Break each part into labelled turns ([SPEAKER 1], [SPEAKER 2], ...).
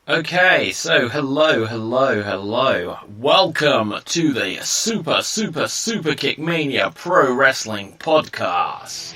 [SPEAKER 1] Okay, so hello. Welcome to the Super Kick Mania Pro Wrestling Podcast.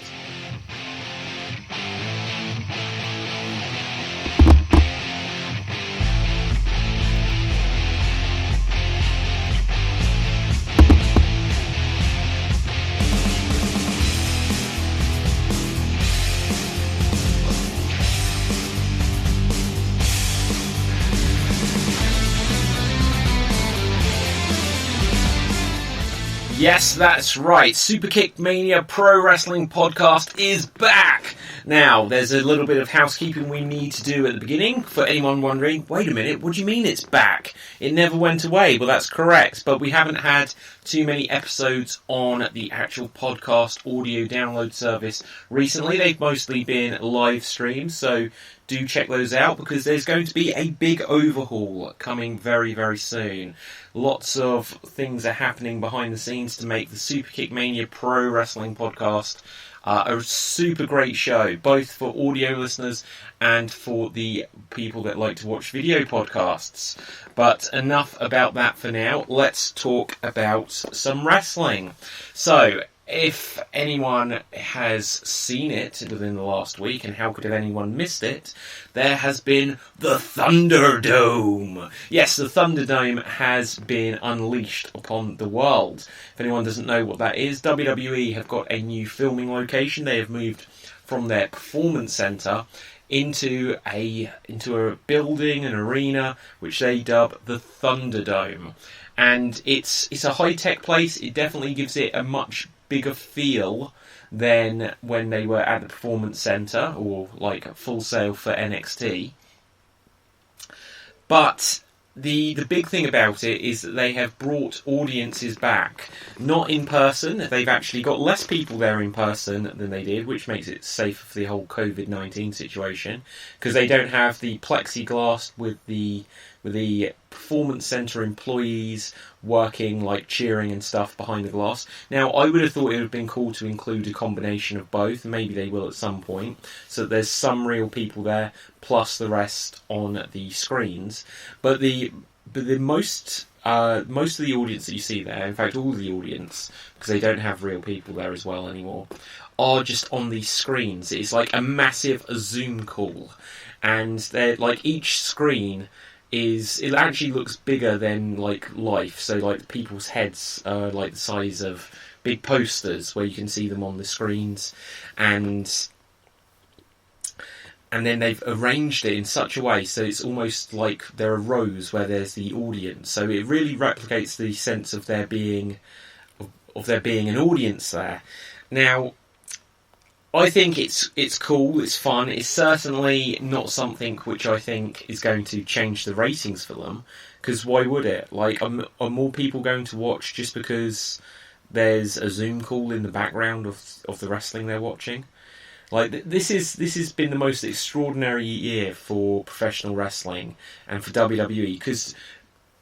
[SPEAKER 1] Yes, that's right. Super Kick Mania Pro Wrestling Podcast is back. Now, there's a little bit of housekeeping we need to do at the beginning. For anyone wondering, wait a minute, what do you mean it's back? It never went away. Well, that's correct, but we haven't had too many episodes on the actual podcast audio download service recently. They've mostly been live streams, so do check those out because there's going to be a big overhaul coming very, very soon. Lots of things are happening behind the scenes to make the Super Kick Mania Pro Wrestling Podcast a super great show, both for audio listeners and for the people that like to watch video podcasts. But enough about that for now. Let's talk about some wrestling. So, if anyone has seen it within the last week, and how could have anyone missed it, there has been the Thunderdome. Yes, the Thunderdome has been unleashed upon the world. If anyone doesn't know what that is, WWE have got a new filming location. They have moved from their performance centre into a building, an arena, which they dub the Thunderdome. And it's a high-tech place. It definitely gives it a much bigger feel than when they were at the Performance Centre or like Full Sail for NXT. But the big thing about it is that they have brought audiences back, not in person. They've actually got less people there in person than they did, which makes it safer for the whole COVID-19 situation, because they don't have the plexiglass with the Performance Centre employees working, like cheering and stuff behind the glass. Now, I would have thought it would have been cool to include a combination of both. Maybe they will at some point, so that there's some real people there, plus the rest on the screens. But the most of the audience that you see there, in fact all of the audience, because they don't have real people there as well anymore, are just on these screens. It's like a massive Zoom call, and they're like each screen it actually looks bigger than like life. So like people's heads are like the size of big posters where you can see them on the screens, and then they've arranged it in such a way so it's almost like there are rows where there's the audience. So it really replicates the sense of there being an audience there. Now, I think it's cool, it's fun. It's certainly not something which I think is going to change the ratings for them, because why would it? Like, are more people going to watch just because there's a Zoom call in the background of the wrestling they're watching? Like, this has been the most extraordinary year for professional wrestling and for WWE, because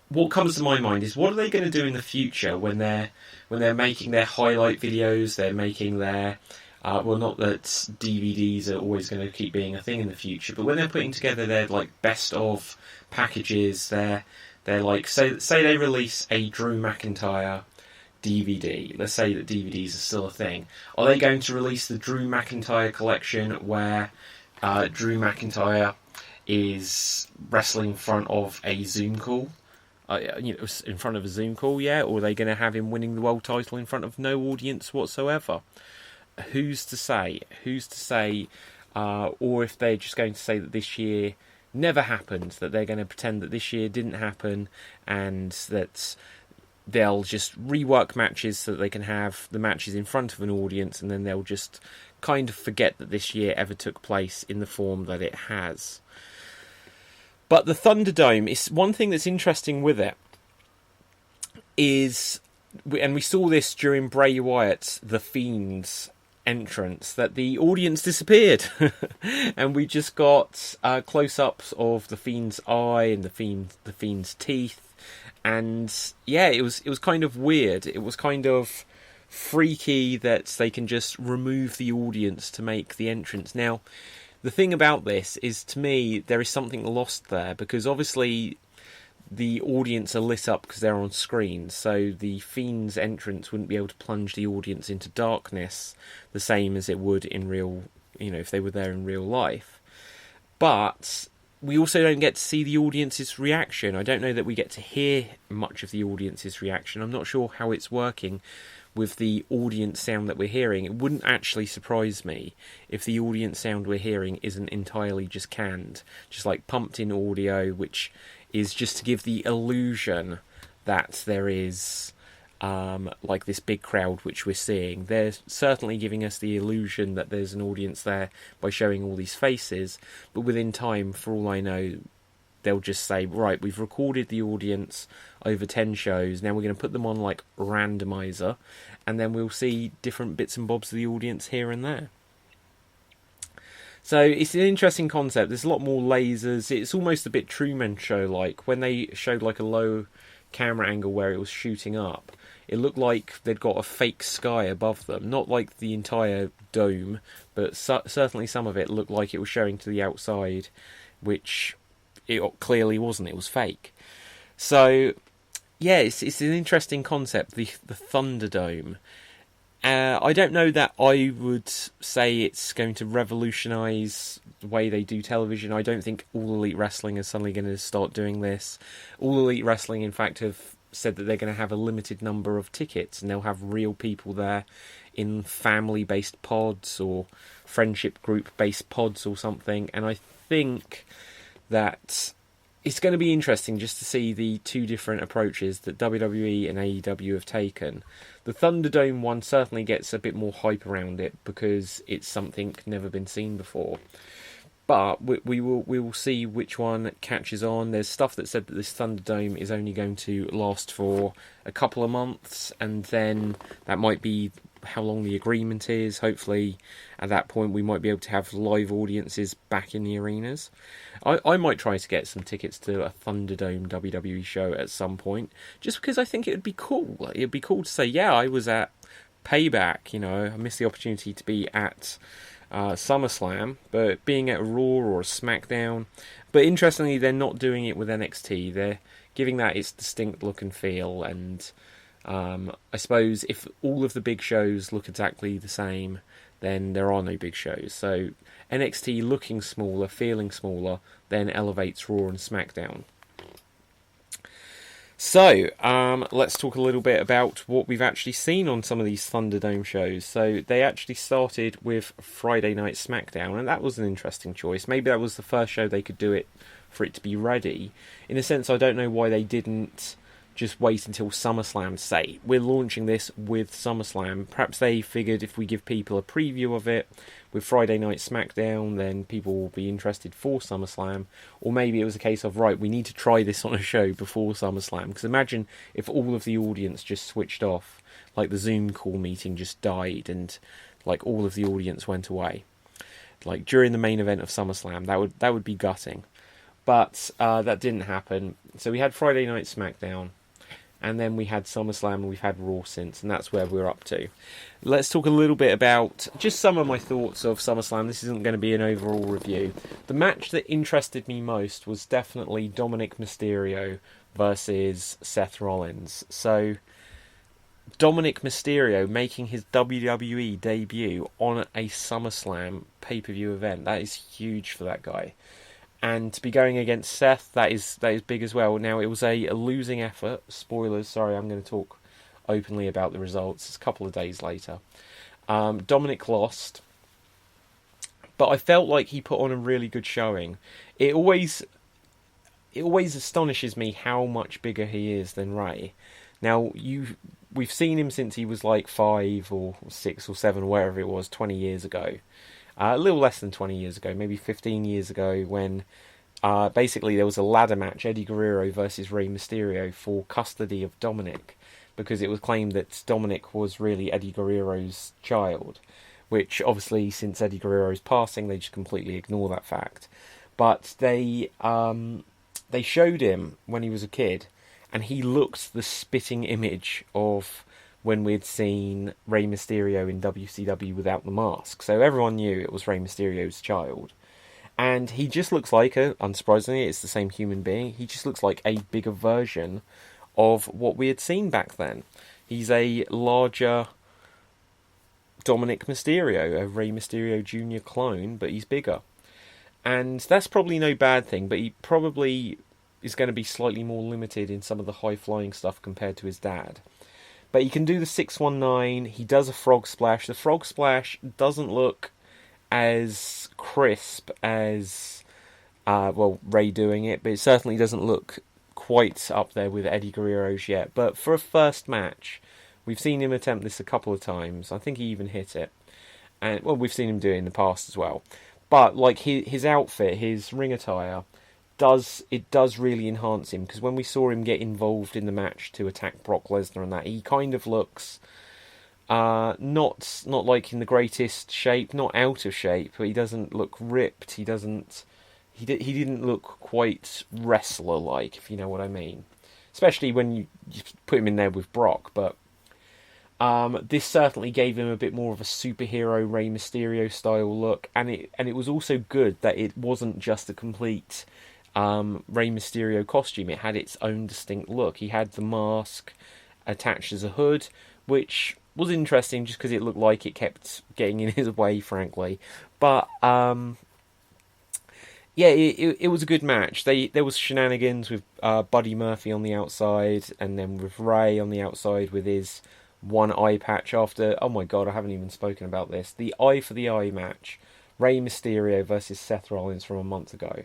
[SPEAKER 1] what comes to my mind is, what are they going to do in the future when they're making their highlight videos, they're making their well, not that DVDs are always going to keep being a thing in the future, but when they're putting together their like best of packages, they're like, say they release a Drew McIntyre DVD. Let's say that DVDs are still a thing. Are they going to release the Drew McIntyre collection where Drew McIntyre is wrestling in front of a Zoom call? In front of a Zoom call, yeah? Or are they going to have him winning the world title in front of no audience whatsoever? Who's to say? Or if they're just going to say that this year never happened, that they're going to pretend that this year didn't happen, and that they'll just rework matches so that they can have the matches in front of an audience, and then they'll just kind of forget that this year ever took place in the form that it has. But the Thunderdome, is one thing that's interesting with it is, and we saw this during Bray Wyatt's The Fiends Entrance, that the audience disappeared and we just got close-ups of the Fiend's eye and the Fiend's teeth, and yeah, it was kind of weird. It was kind of freaky that they can just remove the audience to make the entrance. Now, the thing about this is, to me, there is something lost there, because obviously the audience are lit up because they're on screen, so the Fiends Entrance wouldn't be able to plunge the audience into darkness the same as it would in real, if they were there in real life. But we also don't get to see the audience's reaction. I don't know that we get to hear much of the audience's reaction. I'm not sure how it's working with the audience sound that we're hearing. It wouldn't actually surprise me if the audience sound we're hearing isn't entirely just canned, just like pumped in audio, which is just to give the illusion that there is like this big crowd which we're seeing. They're certainly giving us the illusion that there's an audience there by showing all these faces, but within time, for all I know, they'll just say, right, we've recorded the audience over 10 shows, now we're going to put them on like randomizer, and then we'll see different bits and bobs of the audience here and there. So it's an interesting concept. There's a lot more lasers. It's almost a bit Truman Show-like. When they showed like a low camera angle where it was shooting up, it looked like they'd got a fake sky above them. Not like the entire dome, but certainly some of it looked like it was showing to the outside, which it clearly wasn't. It was fake. So, yeah, it's an interesting concept, the Thunderdome. I don't know that I would say it's going to revolutionise the way they do television. I don't think All Elite Wrestling is suddenly going to start doing this. All Elite Wrestling, in fact, have said that they're going to have a limited number of tickets, and they'll have real people there in family-based pods or friendship group-based pods or something. And I think that it's going to be interesting just to see the two different approaches that WWE and AEW have taken. The Thunderdome one certainly gets a bit more hype around it because it's something never been seen before. But we will see which one catches on. There's stuff that said that this Thunderdome is only going to last for a couple of months, and then that might be how long the agreement is. Hopefully at that point we might be able to have live audiences back in the arenas. I might try to get some tickets to a Thunderdome WWE show at some point, just because I think it would be cool. It would be cool to say, yeah, I was at Payback, I missed the opportunity to be at Summerslam, but being at a Raw or a SmackDown. But interestingly, they're not doing it with NXT. They're giving that its distinct look and feel, and I suppose if all of the big shows look exactly the same, then there are no big shows. So NXT looking smaller, feeling smaller, then elevates Raw and SmackDown. So, let's talk a little bit about what we've actually seen on some of these Thunderdome shows. So, they actually started with Friday Night SmackDown, and that was an interesting choice. Maybe that was the first show they could do it for it to be ready. In a sense, I don't know why they didn't just wait until SummerSlam to say, we're launching this with SummerSlam. Perhaps they figured if we give people a preview of it with Friday Night SmackDown, then people will be interested for SummerSlam. Or maybe it was a case of, right, we need to try this on a show before SummerSlam. Because imagine if all of the audience just switched off, like the Zoom call meeting just died and like all of the audience went away. Like during the main event of SummerSlam, that would be gutting. But that didn't happen. So we had Friday Night SmackDown. And then we had SummerSlam and we've had Raw since, and that's where we're up to. Let's talk a little bit about just some of my thoughts of SummerSlam. This isn't going to be an overall review. The match that interested me most was definitely Dominic Mysterio versus Seth Rollins. So, Dominic Mysterio making his WWE debut on a SummerSlam pay-per-view event. That is huge for that guy. And to be going against Seth, that is big as well. Now, it was a losing effort. Spoilers, sorry, I'm going to talk openly about the results. It's a couple of days later. Dominic lost, but I felt like he put on a really good showing. It always astonishes me how much bigger he is than Ray. Now, we've seen him since he was like 5 or 6 or 7, wherever it was, 20 years ago. A little less than 20 years ago, maybe 15 years ago, when basically there was a ladder match, Eddie Guerrero versus Rey Mysterio, for custody of Dominic, because it was claimed that Dominic was really Eddie Guerrero's child, which obviously since Eddie Guerrero's passing, they just completely ignore that fact. But they showed him when he was a kid, and he looked the spitting image of when we'd seen Rey Mysterio in WCW without the mask. So everyone knew it was Rey Mysterio's child.
[SPEAKER 2] And he just looks like unsurprisingly, it's the same human being. He just looks like a bigger version of what we had seen back then. He's a larger Dominic Mysterio, a Rey Mysterio Jr. clone, but he's bigger. And that's probably no bad thing, but he probably is going to be slightly more limited in some of the high-flying stuff compared to his dad. But he can do the 619, he does a frog splash. The frog splash doesn't look as crisp as, Rey doing it, but it certainly doesn't look quite up there with Eddie Guerrero's yet. But for a first match, we've seen him attempt this a couple of times. I think he even hit it. And, well, we've seen him do it in the past as well. But, like, his outfit, his ring attire, does really enhance him, because when we saw him get involved in the match to attack Brock Lesnar and that, he kind of looks not like in the greatest shape, not out of shape, but he doesn't look ripped. He didn't look quite wrestler like, if you know what I mean. Especially when you put him in there with Brock, but this certainly gave him a bit more of a superhero Rey Mysterio style look, and it was also good that it wasn't just a complete Rey Mysterio costume. It had its own distinct look. He had the mask attached as a hood, which was interesting just because it looked like it kept getting in his way, frankly. But it was a good match. There was shenanigans with Buddy Murphy on the outside, and then with Rey on the outside with his one eye patch after... Oh my god, I haven't even spoken about this. The eye for the eye match, Rey Mysterio versus Seth Rollins from a month ago,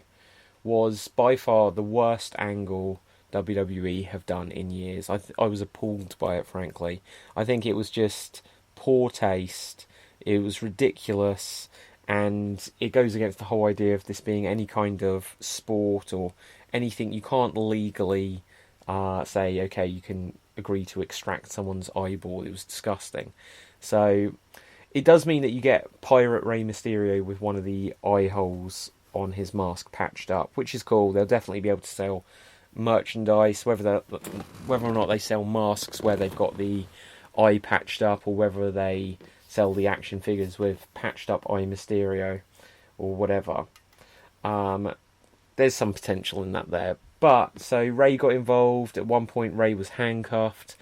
[SPEAKER 2] was by far the worst angle WWE have done in years. I was appalled by it, frankly. I think it was just poor taste. It was ridiculous, and it goes against the whole idea of this being any kind of sport or anything. You can't legally say, okay, you can agree to extract someone's eyeball. It was disgusting. So it does mean that you get Pirate Rey Mysterio with one of the eye holes on his mask patched up, which is cool. They'll definitely be able to sell merchandise, whether or not they sell masks where they've got the eye patched up, or whether they sell the action figures with patched up eye Mysterio or whatever. There's some potential in that there. But, so Rey got involved. At one point, Rey was handcuffed.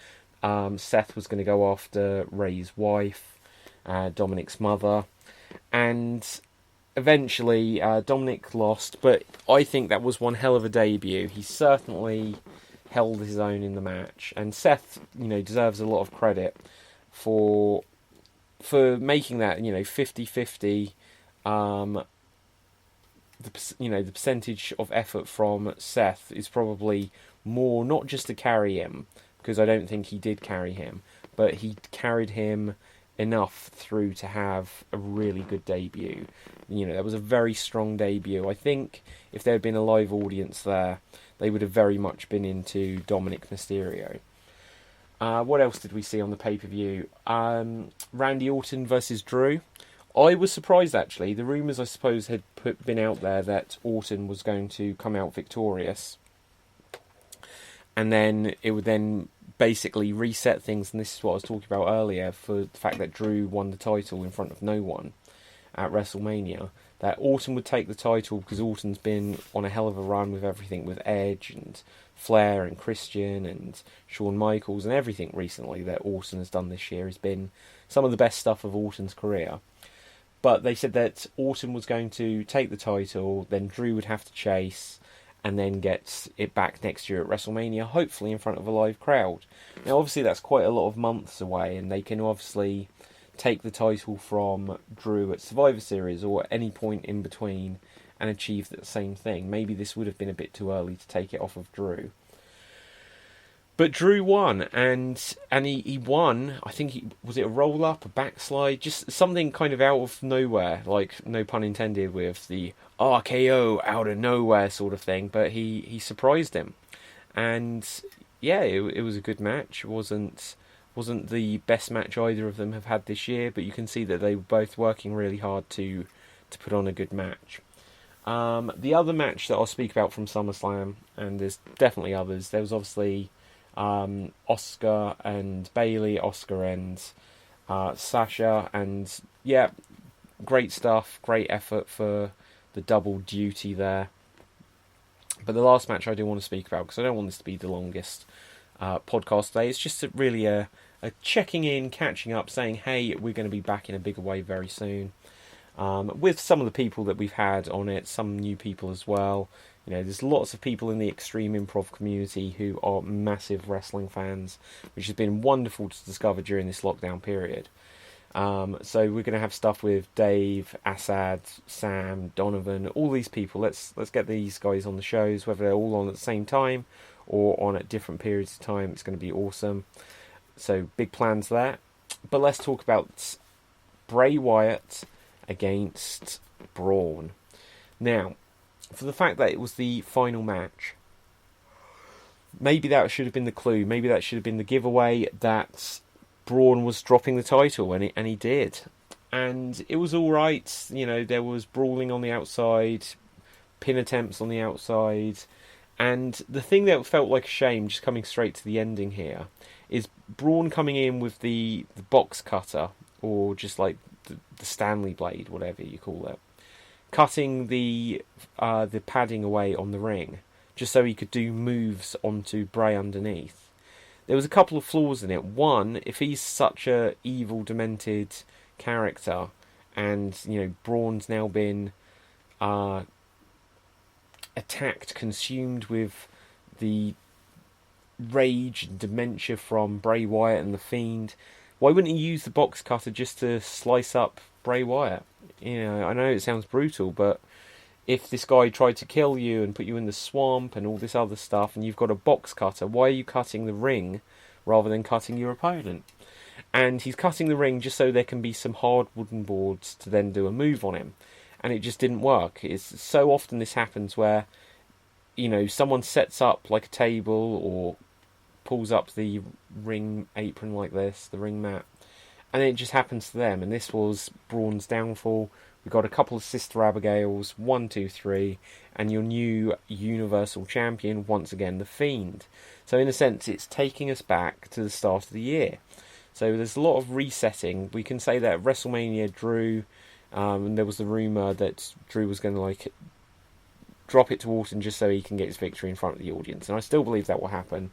[SPEAKER 2] Seth was going to go after Rey's wife, Dominic's mother. And eventually, Dominic lost. But I think that was one hell of a debut. He certainly held his own in the match. And Seth, deserves a lot of credit for making that, 50-50... the percentage of effort from Seth is probably more, not just to carry him, because I don't think he did carry him, but he carried him enough through to have a really good debut. That was a very strong debut. I think if there had been a live audience there, they would have very much been into Dominic Mysterio. What else did we see on the pay-per-view? Randy Orton versus Drew. I was surprised, actually. The rumours, I suppose, had been out there that Orton was going to come out victorious. And then it would then basically reset things, and this is what I was talking about earlier, for the fact that Drew won the title in front of no one at WrestleMania. That Orton would take the title, because Orton's been on a hell of a run with everything, with Edge and Flair and Christian and Shawn Michaels, and everything recently that Orton has done this year has been some of the best stuff of Orton's career. But they said that Orton was going to take the title, then Drew would have to chase, and then get it back next year at WrestleMania, hopefully in front of a live crowd. Now, obviously, that's quite a lot of months away, and they can obviously take the title from Drew at Survivor Series or at any point in between and achieve the same thing. Maybe this would have been a bit too early to take it off of Drew. But Drew won, and he won, I think, was it a roll-up, a backslide, just something kind of out of nowhere, like, no pun intended, with the RKO out of nowhere sort of thing, but he surprised him. And, yeah, it was a good match. It wasn't the best match either of them have had this year, but you can see that they were both working really hard to put on a good match. The other match that I'll speak about from SummerSlam, and there's definitely others, there was obviously Oscar and Bayley, Oscar and Sasha, and yeah, great stuff, great effort for double duty there. But the last match I do want to speak about, because I don't want this to be the longest podcast today, it's just really a checking in, catching up, saying, hey, we're going to be back in a bigger way very soon. With some of the people that we've had on it, some new people as well. You know, there's lots of people in the Extreme Improv community who are massive wrestling fans, which has been wonderful to discover during this lockdown period. So we're going to have stuff with Dave, Assad, Sam, Donovan, all these people. Let's get these guys on the shows, whether they're all on at the same time or on at different periods of time. It's going to be awesome. So big plans there. But let's talk about Bray Wyatt against Braun. Now, for the fact that it was the final match, maybe that should have been the clue. Maybe that should have been the giveaway that Braun was dropping the title, and he did. And it was alright. You know, there was brawling on the outside, pin attempts on the outside. And the thing that felt like a shame, just coming straight to the ending here, is Braun coming in with the box cutter, or just like the Stanley blade, whatever you call it, cutting the padding away on the ring, just so he could do moves onto Bray underneath. There was a couple of flaws in it. One, if he's such a evil, demented character, and you know Braun's now been attacked, consumed with the rage and dementia from Bray Wyatt and the Fiend, why wouldn't he use the box cutter just to slice up Bray Wyatt? You know, I know it sounds brutal, but if this guy tried to kill you and put you in the swamp and all this other stuff, and you've got a box cutter, why are you cutting the ring rather than cutting your opponent? And he's cutting the ring just so there can be some hard wooden boards to then do a move on him. And it just didn't work. It's so often this happens where, you know, someone sets up like a table or pulls up the ring apron like this, the ring mat, and it just happens to them. And this was Braun's downfall. We've got a couple of Sister Abigails, 1, 2, 3, and your new Universal Champion, once again, The Fiend. So in a sense, it's taking us back to the start of the year. So there's a lot of resetting. We can say that WrestleMania, Drew, and there was the rumour that Drew was going to like drop it to Orton just so he can get his victory in front of the audience. And I still believe that will happen.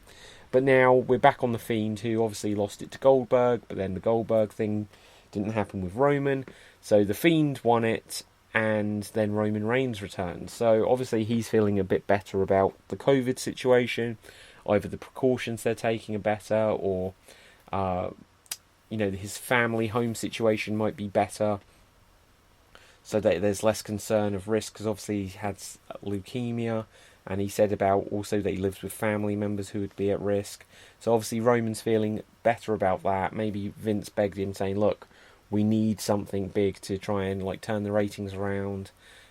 [SPEAKER 2] But now we're back on The Fiend, who obviously lost it to Goldberg, but then the Goldberg thing didn't happen with Roman. So The Fiend won it, and then Roman Reigns returned. So obviously he's feeling a bit better about the COVID situation. Either the precautions they're taking are better, or you know, his family home situation might be better, so that there's less concern of risk, because obviously he had leukemia, and he said about also that he lives with family members who would be at risk. So obviously Roman's feeling better about that. Maybe Vince begged him, saying, look, we need something big to try and like turn the ratings around.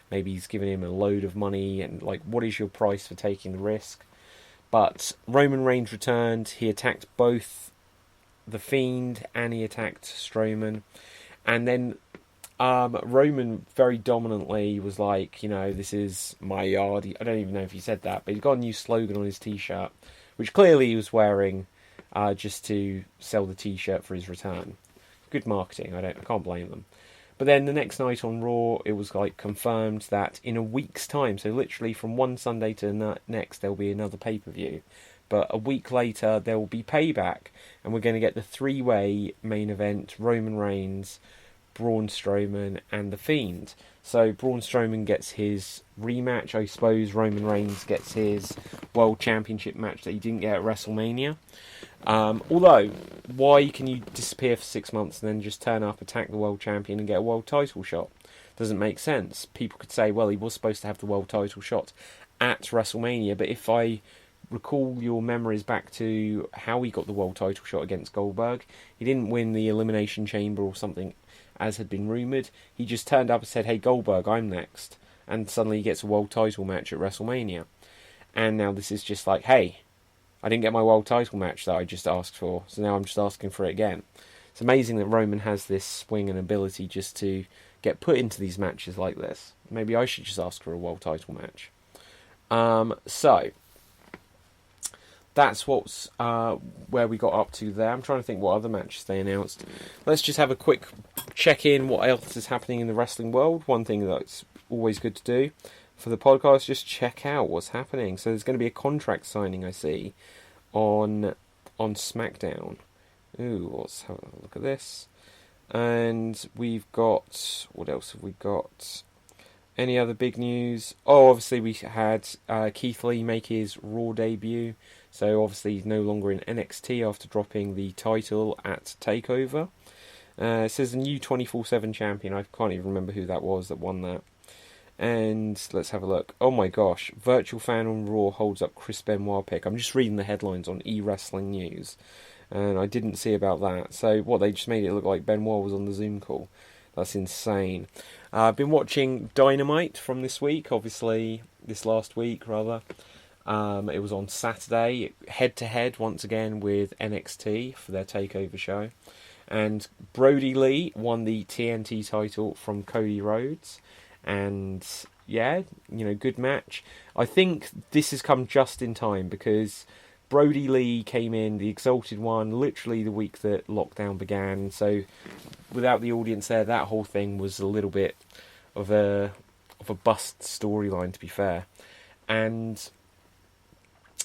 [SPEAKER 2] Maybe he's giving him a load of money, and like, what is your price for taking the risk? But Roman Reigns returned. He attacked both The Fiend and he attacked Strowman. And then Roman very dominantly was like, you know, this is my yard. I don't even know if he said that, but he's got a new slogan on his t-shirt, which clearly he was wearing just to sell the t-shirt for his return. Good marketing. I can't blame them. But then the next night on Raw, it was like confirmed that in a week's time, so literally from one Sunday to the next, there'll be another pay-per-view. But a week later, there will be Payback, and we're going to get the three-way main event: Roman Reigns, Braun Strowman, and The Fiend. So Braun Strowman gets his rematch. I suppose Roman Reigns gets his World Championship match that he didn't get at WrestleMania. Although, why can you disappear for 6 months and then just turn up, attack the World Champion, and get a World title shot? Doesn't make sense. People could say, well, he was supposed to have the World title shot at WrestleMania, but if I recall your memories back to how he got the World title shot against Goldberg, he didn't win the Elimination Chamber or something, as had been rumoured. He just turned up and said, hey Goldberg, I'm next. And suddenly he gets a world title match at WrestleMania. And now this is just like, hey, I didn't get my world title match that I just asked for, so now I'm just asking for it again. It's amazing that Roman has this swing and ability just to get put into these matches like this. Maybe I should just ask for a world title match. So that's what's where we got up to there. I'm trying to think what other matches they announced. Let's just have a quick check-in what else is happening in the wrestling world. One thing that's always good to do for the podcast. Just check out what's happening. So there's going to be a contract signing, I see, on SmackDown. Ooh, let's have a look at this. And we've got... What else have we got? Any other big news? Oh, obviously we had Keith Lee make his Raw debut. So obviously he's no longer in NXT after dropping the title at TakeOver. It says the new 24/7 champion. I can't even remember who that was that won that. And let's have a look. Oh my gosh. Virtual fan on Raw holds up Chris Benoit pick. I'm just reading the headlines on eWrestling News. And I didn't see about that. So what, they just made it look like Benoit was on the Zoom call. That's insane. I've been watching Dynamite from this week. Obviously, this last week, rather. It was on Saturday. Head-to-head, once again, with NXT for their TakeOver show. And Brody Lee won the TNT title from Cody Rhodes. And yeah, good match. I think this has come just in time because Brody Lee came in, the Exalted One, literally the week that lockdown began. So without the audience there, that whole thing was a little bit of a bust storyline, to be fair. And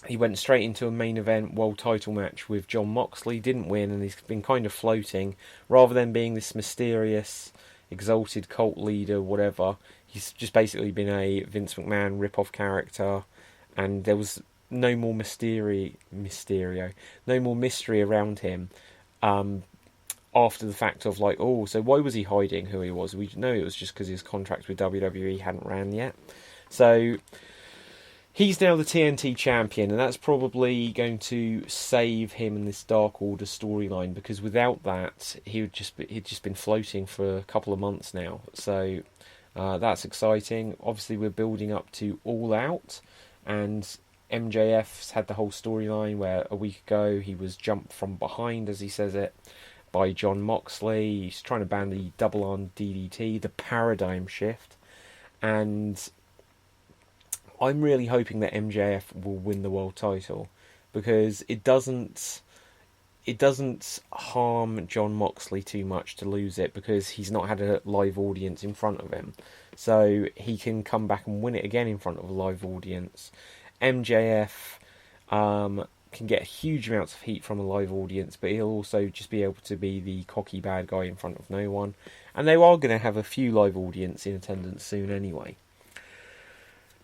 [SPEAKER 2] he went straight into a main event world title match with Jon Moxley, didn't win, and he's been kind of floating. Rather than being this mysterious, exalted cult leader, whatever, he's just basically been a Vince McMahon rip-off character, and there was no more mystery around him after the fact of like, oh, so why was he hiding who he was? We know it was just because his contract with WWE hadn't ran yet. So he's now the TNT champion, and that's probably going to save him in this Dark Order storyline, because without that, he'd just been floating for a couple of months now. So that's exciting. Obviously, we're building up to All Out, and MJF's had the whole storyline where a week ago he was jumped from behind, as he says it, by Jon Moxley. He's trying to ban the double-arm DDT, the paradigm shift, and I'm really hoping that MJF will win the world title, because it doesn't harm Jon Moxley too much to lose it, because he's not had a live audience in front of him. So he can come back and win it again in front of a live audience. MJF can get huge amounts of heat from a live audience, but he'll also just be able to be the cocky bad guy in front of no one. And they are going to have a few live audience in attendance soon anyway.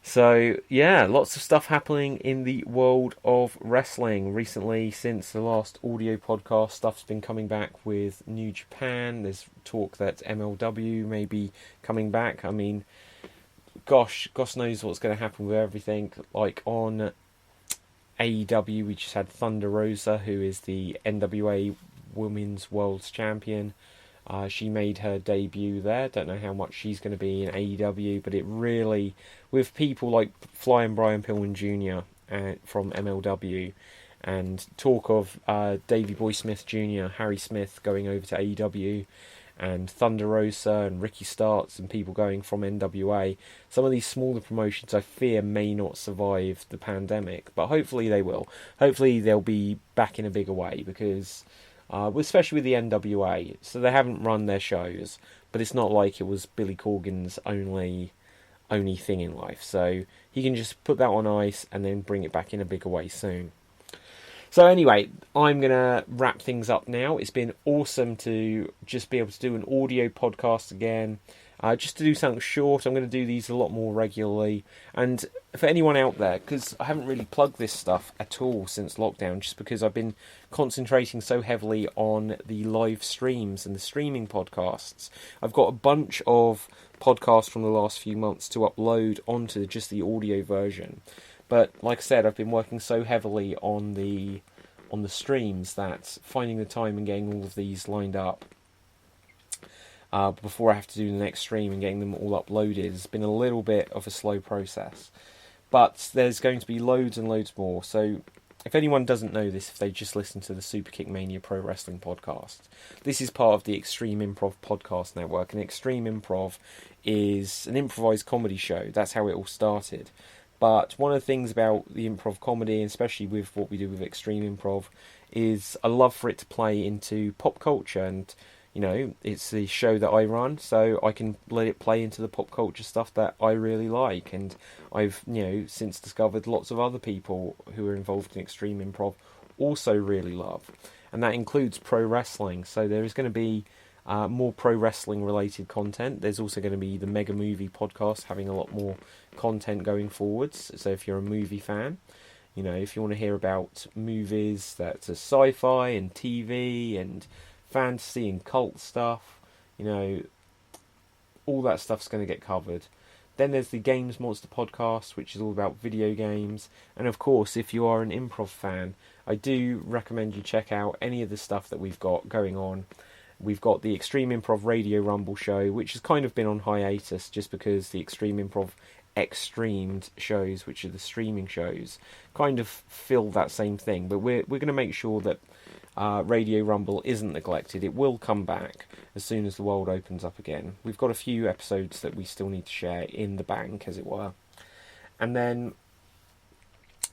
[SPEAKER 2] So, yeah, lots of stuff happening in the world of wrestling recently. Since the last audio podcast, stuff's been coming back with New Japan. There's talk that MLW may be coming back. I mean, gosh knows what's going to happen with everything. Like on AEW, we just had Thunder Rosa, who is the NWA Women's World Champion. She made her debut there. Don't know how much she's going to be in AEW, but it really, with people like Flying Brian Pillman Jr. From MLW, and talk of Davey Boy Smith Jr., Harry Smith going over to AEW, and Thunder Rosa and Ricky Starks and people going from NWA. Some of these smaller promotions, I fear, may not survive the pandemic, but hopefully they will. Hopefully they'll be back in a bigger way, because especially with the NWA, so they haven't run their shows, but it's not like it was Billy Corgan's only thing in life. So he can just put that on ice and then bring it back in a bigger way soon. So anyway, I'm going to wrap things up now. It's been awesome to just be able to do an audio podcast again. Just to do something short. I'm going to do these a lot more regularly. And for anyone out there, because I haven't really plugged this stuff at all since lockdown, just because I've been concentrating so heavily on the live streams and the streaming podcasts. I've got a bunch of podcasts from the last few months to upload onto just the audio version. But like I said, I've been working so heavily on the streams that finding the time and getting all of these lined up before I have to do the next stream and getting them all uploaded has been a little bit of a slow process. But there's going to be loads and loads more. So if anyone doesn't know this, if they just listen to the Superkick Mania Pro Wrestling podcast, this is part of the Extreme Improv Podcast Network. And Extreme Improv is an improvised comedy show. That's how it all started. But one of the things about the improv comedy, especially with what we do with Extreme Improv, is a love for it to play into pop culture and You know, it's the show that I run, so I can let it play into the pop culture stuff that I really like. And I've, you know, since discovered lots of other people who are involved in extreme improv also really love. And that includes pro wrestling. So there is going to be more pro wrestling related content. There's also going to be the Mega Movie podcast having a lot more content going forwards. So if you're a movie fan, you know, if you want to hear about movies that's a sci-fi and TV and fantasy and cult stuff, you know, all that stuff's going to get covered. Then there's the Games Monster podcast, which is all about video games. And of course, if you are an improv fan, I do recommend you check out any of the stuff that we've got going on. We've got the Extreme Improv Radio Rumble show, which has kind of been on hiatus just because the Extreme Improv Extremed shows, which are the streaming shows, kind of fill that same thing. But we're going to make sure that Radio Rumble isn't neglected. It will come back as soon as the world opens up again. We've got a few episodes that we still need to share in the bank, as it were. And then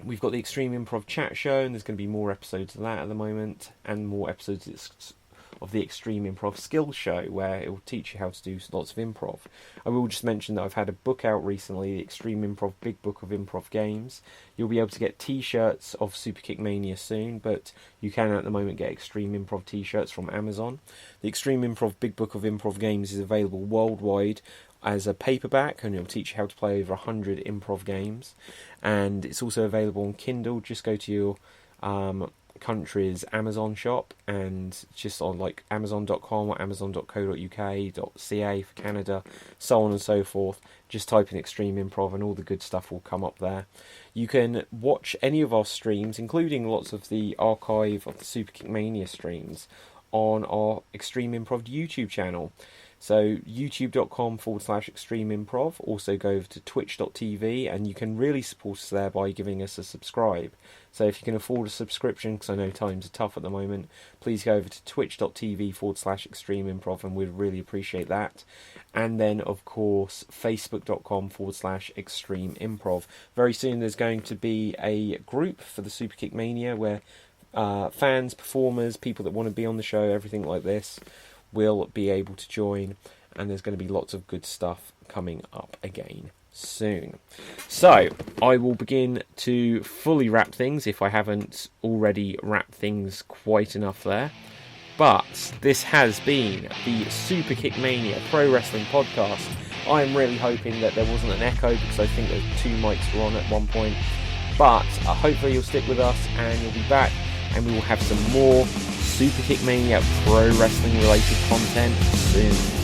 [SPEAKER 2] we've got the Extreme Improv Chat Show, and there's going to be more episodes of that at the moment, and more episodes of the Extreme Improv Skills Show, where it will teach you how to do lots of improv. I will just mention that I've had a book out recently, the Extreme Improv Big Book of Improv Games. You'll be able to get t-shirts of Superkick Mania soon, but you can at the moment get Extreme Improv t-shirts from Amazon. The Extreme Improv Big Book of Improv Games is available worldwide as a paperback, and it'll teach you how to play over 100 improv games. And it's also available on Kindle. Just go to your country's Amazon shop, and just on like Amazon.com or Amazon.co.uk.ca for Canada, so on and so forth. Just type in Extreme Improv and all the good stuff will come up there. You can watch any of our streams, including lots of the archive of the Superkick Mania streams, on our Extreme Improv YouTube channel. So youtube.com/Extreme Improv. Also go over to twitch.tv, and you can really support us there by giving us a subscribe. So if you can afford a subscription, because I know times are tough at the moment, please go over to twitch.tv/Extreme Improv, and we'd really appreciate that. And then, of course, facebook.com/Extreme Improv. Very soon there's going to be a group for the Superkick Mania where fans, performers, people that want to be on the show, everything like this, will be able to join, and there's going to be lots of good stuff coming up again soon. So I will begin to fully wrap things if I haven't already wrapped things quite enough there. But this has been the Superkick Mania Pro Wrestling Podcast. I'm really hoping that there wasn't an echo, because I think the two mics were on at one point. But hopefully you'll stick with us and you'll be back, and we will have some more Superkick Mania Pro Wrestling related content soon.